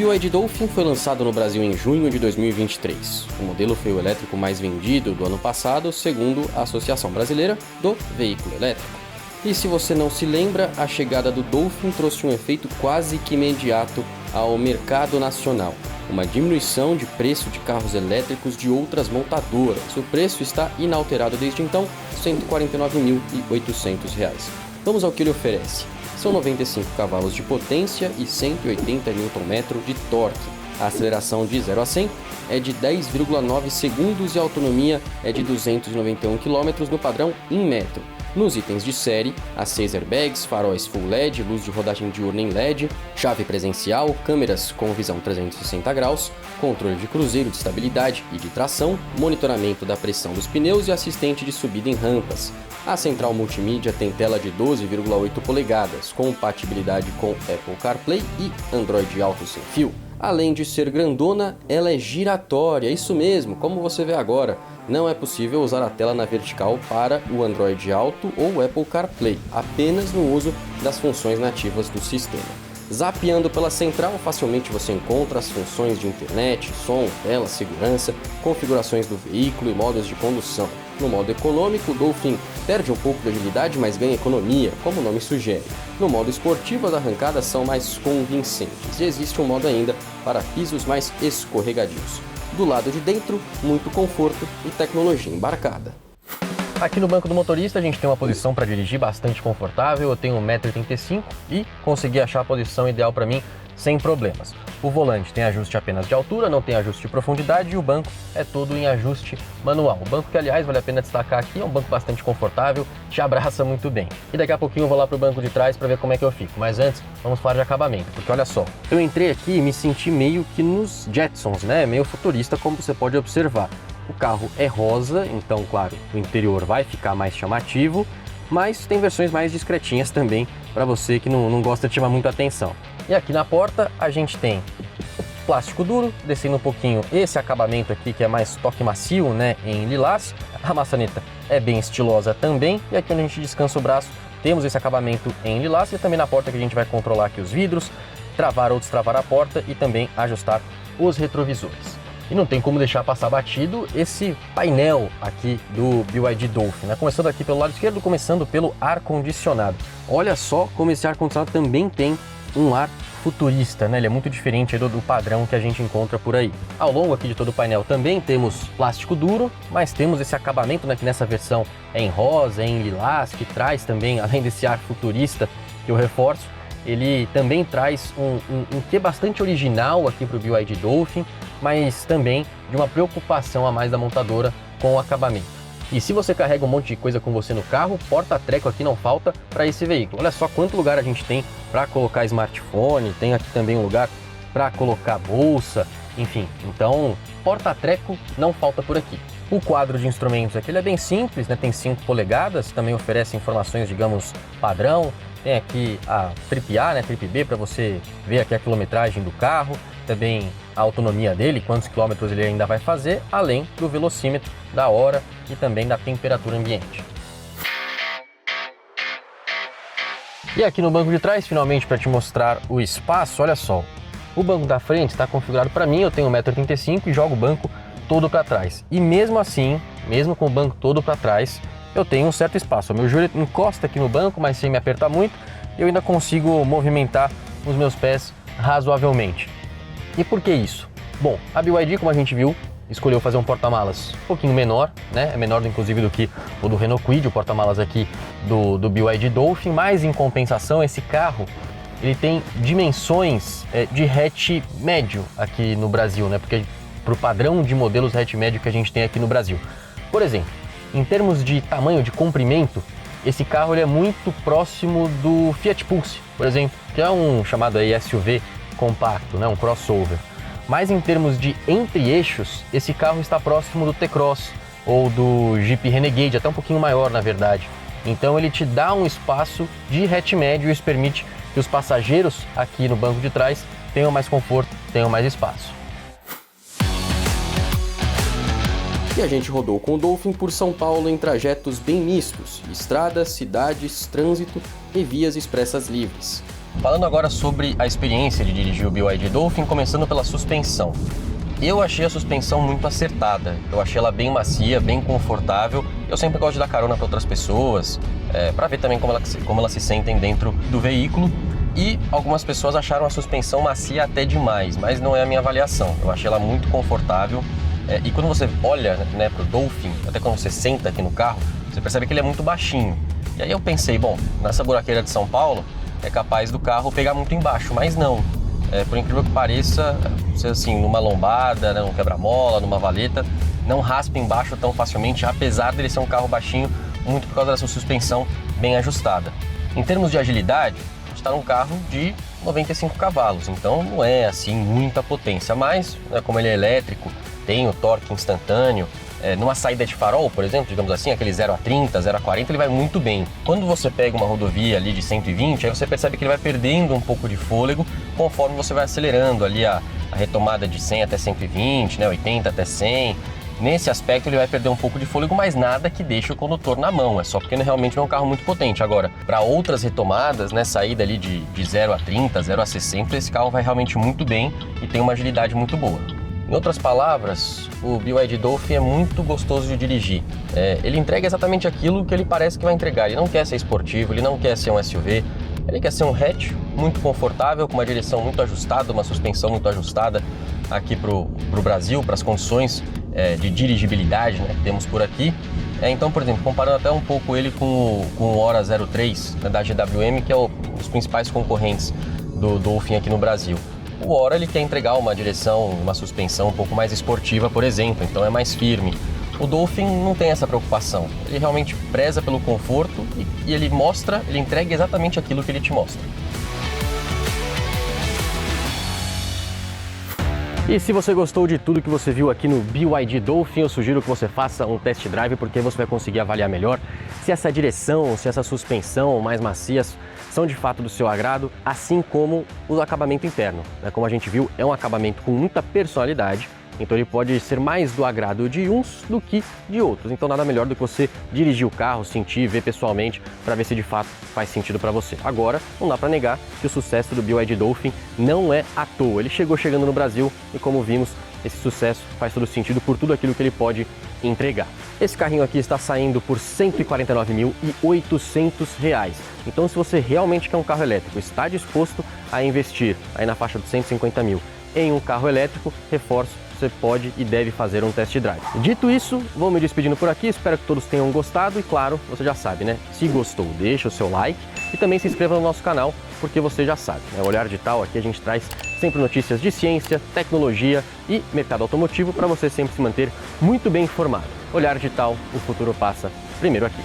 BYD Dolphin foi lançado no Brasil em junho de 2023. O modelo foi o elétrico mais vendido do ano passado, segundo a Associação Brasileira do Veículo Elétrico. E se você não se lembra, a chegada do Dolphin trouxe um efeito quase que imediato ao mercado nacional. Uma diminuição de preço de carros elétricos de outras montadoras. O preço está inalterado desde então, R$ 149.800. Vamos ao que ele oferece. São 95 cavalos de potência e 180 Nm de torque. A aceleração de 0 a 100 é de 10,9 segundos e a autonomia é de 291 km no padrão em metro. Nos itens de série, as 6 airbags, faróis Full LED, luz de rodagem diurna em LED, chave presencial, câmeras com visão 360 graus, controle de cruzeiro de estabilidade e de tração, monitoramento da pressão dos pneus e assistente de subida em rampas. A central multimídia tem tela de 12,8 polegadas, compatibilidade com Apple CarPlay e Android Auto sem fio. Além de ser grandona, ela é giratória, isso mesmo, como você vê agora. Não é possível usar a tela na vertical para o Android Auto ou o Apple CarPlay, apenas no uso das funções nativas do sistema. Zapeando pela central, facilmente você encontra as funções de internet, som, tela, segurança, configurações do veículo e modos de condução. No modo econômico, o Dolphin perde um pouco de agilidade, mas ganha economia, como o nome sugere. No modo esportivo, as arrancadas são mais convincentes e existe um modo ainda para pisos mais escorregadios. Do lado de dentro, muito conforto e tecnologia embarcada. Aqui no banco do motorista a gente tem uma posição para dirigir bastante confortável, eu tenho 1,35 m e consegui achar a posição ideal para mim sem problemas. O volante tem ajuste apenas de altura, não tem ajuste de profundidade e o banco é todo em ajuste manual. O banco que, aliás, vale a pena destacar aqui, é um banco bastante confortável, te abraça muito bem. E daqui a pouquinho eu vou lá pro banco de trás para ver como é que eu fico. Mas antes, vamos falar de acabamento, porque olha só, eu entrei aqui e me senti meio que nos Jetsons, né? Meio futurista, como você pode observar. O carro é rosa, então, claro, o interior vai ficar mais chamativo, mas tem versões mais discretinhas também para você que não gosta de chamar muito a atenção. E aqui na porta a gente tem plástico duro, descendo um pouquinho esse acabamento aqui que é mais toque macio, né, em lilás. A maçaneta é bem estilosa também, e aqui onde a gente descansa o braço temos esse acabamento em lilás e também na porta que a gente vai controlar aqui os vidros, travar ou destravar a porta e também ajustar os retrovisores. E não tem como deixar passar batido esse painel aqui do BYD Dolphin, né? Começando aqui pelo lado esquerdo, começando pelo ar-condicionado. Olha só como esse ar-condicionado também tem um ar futurista, né? Ele é muito diferente do padrão que a gente encontra por aí. Ao longo aqui de todo o painel também temos plástico duro, mas temos esse acabamento, né, que nessa versão é em rosa, é em lilás, que traz também, além desse ar futurista que eu reforço, ele também traz um quê bastante original aqui para o BYD Dolphin, mas também de uma preocupação a mais da montadora com o acabamento. E se você carrega um monte de coisa com você no carro, porta-treco aqui não falta para esse veículo. Olha só quanto lugar a gente tem para colocar smartphone, tem aqui também um lugar para colocar bolsa, enfim. Então, porta-treco não falta por aqui. O quadro de instrumentos aqui ele é bem simples, né? Tem 5 polegadas, também oferece informações, digamos, padrão. Tem aqui a Trip A, né, Trip B, para você ver aqui a quilometragem do carro, também a autonomia dele, quantos quilômetros ele ainda vai fazer, além do velocímetro, da hora e também da temperatura ambiente. E aqui no banco de trás, finalmente, para te mostrar o espaço, olha só. O banco da frente está configurado para mim, eu tenho 1,35 m e jogo o banco todo para trás. E mesmo assim, mesmo com o banco todo para trás, eu tenho um certo espaço. O meu joelho encosta aqui no banco, mas sem me apertar muito, eu ainda consigo movimentar os meus pés razoavelmente. E por que isso? Bom, a BYD, como a gente viu, escolheu fazer um porta-malas um pouquinho menor, né? É menor inclusive do que o do Renault Kwid, o porta-malas aqui do BYD Dolphin, mas em compensação esse carro ele tem dimensões de hatch médio aqui no Brasil, né? Porque para o padrão de modelos hatch médio que a gente tem aqui no Brasil. Por exemplo, em termos de tamanho, de comprimento, esse carro ele é muito próximo do Fiat Pulse, por exemplo, que é um chamado aí SUV compacto, né? Um crossover. Mas em termos de entre-eixos, esse carro está próximo do T-Cross ou do Jeep Renegade, até um pouquinho maior na verdade. Então ele te dá um espaço de hatch médio e isso permite que os passageiros aqui no banco de trás tenham mais conforto, tenham mais espaço. E a gente rodou com o Dolphin por São Paulo em trajetos bem mistos, estradas, cidades, trânsito e vias expressas livres. Falando agora sobre a experiência de dirigir o BYD Dolphin, começando pela suspensão. Eu achei a suspensão muito acertada, eu achei ela bem macia, bem confortável. Eu sempre gosto de dar carona para outras pessoas, para ver também como elas se sentem dentro do veículo. E algumas pessoas acharam a suspensão macia até demais, mas não é a minha avaliação. Eu achei ela muito confortável. E quando você olha, né, para o Dolphin, até quando você senta aqui no carro, você percebe que ele é muito baixinho. E aí eu pensei, bom, nessa buraqueira de São Paulo, é capaz do carro pegar muito embaixo, mas não. Por incrível que pareça, assim, numa lombada, né, num quebra-mola, numa valeta, não raspa embaixo tão facilmente, apesar dele ser um carro baixinho, muito por causa da sua suspensão bem ajustada. Em termos de agilidade, a gente está num carro de 95 cavalos, então não é assim muita potência, mas, né, como ele é elétrico, tem o torque instantâneo. Numa saída de farol, por exemplo, digamos assim, aquele 0 a 30, 0 a 40, ele vai muito bem. Quando você pega uma rodovia ali de 120, aí você percebe que ele vai perdendo um pouco de fôlego conforme você vai acelerando ali a retomada de 100 até 120, né, 80 até 100. Nesse aspecto ele vai perder um pouco de fôlego, mas nada que deixe o condutor na mão, é só porque realmente não é um carro muito potente. Agora, para outras retomadas, né, saída ali de 0 a 30, 0 a 60, esse carro vai realmente muito bem e tem uma agilidade muito boa. Em outras palavras, o BYD Dolphin é muito gostoso de dirigir. Ele entrega exatamente aquilo que ele parece que vai entregar. Ele não quer ser esportivo, ele não quer ser um SUV, ele quer ser um hatch muito confortável, com uma direção muito ajustada, uma suspensão muito ajustada aqui para o Brasil, para as condições de dirigibilidade, né, que temos por aqui. Então, por exemplo, comparando até um pouco ele com o Ora 03, né, da GWM, que é um dos principais concorrentes do Dolphin aqui no Brasil. O Ora ele quer entregar uma direção, uma suspensão um pouco mais esportiva, por exemplo, então é mais firme. O Dolphin não tem essa preocupação, ele realmente preza pelo conforto e ele entrega exatamente aquilo que ele te mostra. E se você gostou de tudo que você viu aqui no BYD Dolphin, eu sugiro que você faça um test drive, porque você vai conseguir avaliar melhor se essa direção, se essa suspensão mais macias são de fato do seu agrado, assim como o acabamento interno. Como a gente viu, é um acabamento com muita personalidade, então ele pode ser mais do agrado de uns do que de outros. Então nada melhor do que você dirigir o carro, sentir, ver pessoalmente, para ver se de fato faz sentido para você. Agora, não dá para negar que o sucesso do BYD Dolphin não é à toa. Ele chegando no Brasil e, como vimos, esse sucesso faz todo sentido por tudo aquilo que ele pode entregar. Esse carrinho aqui está saindo por R$ 149.800. Então, se você realmente quer um carro elétrico, está disposto a investir aí na faixa dos 150 mil em um carro elétrico, reforço, você pode e deve fazer um test drive. Dito isso, vou me despedindo por aqui, espero que todos tenham gostado e, claro, você já sabe, né? Se gostou, deixa o seu like e também se inscreva no nosso canal, porque você já sabe, né? O Olhar Digital aqui a gente traz sempre notícias de ciência, tecnologia e mercado automotivo para você sempre se manter muito bem informado. Olhar Digital, o futuro passa primeiro aqui.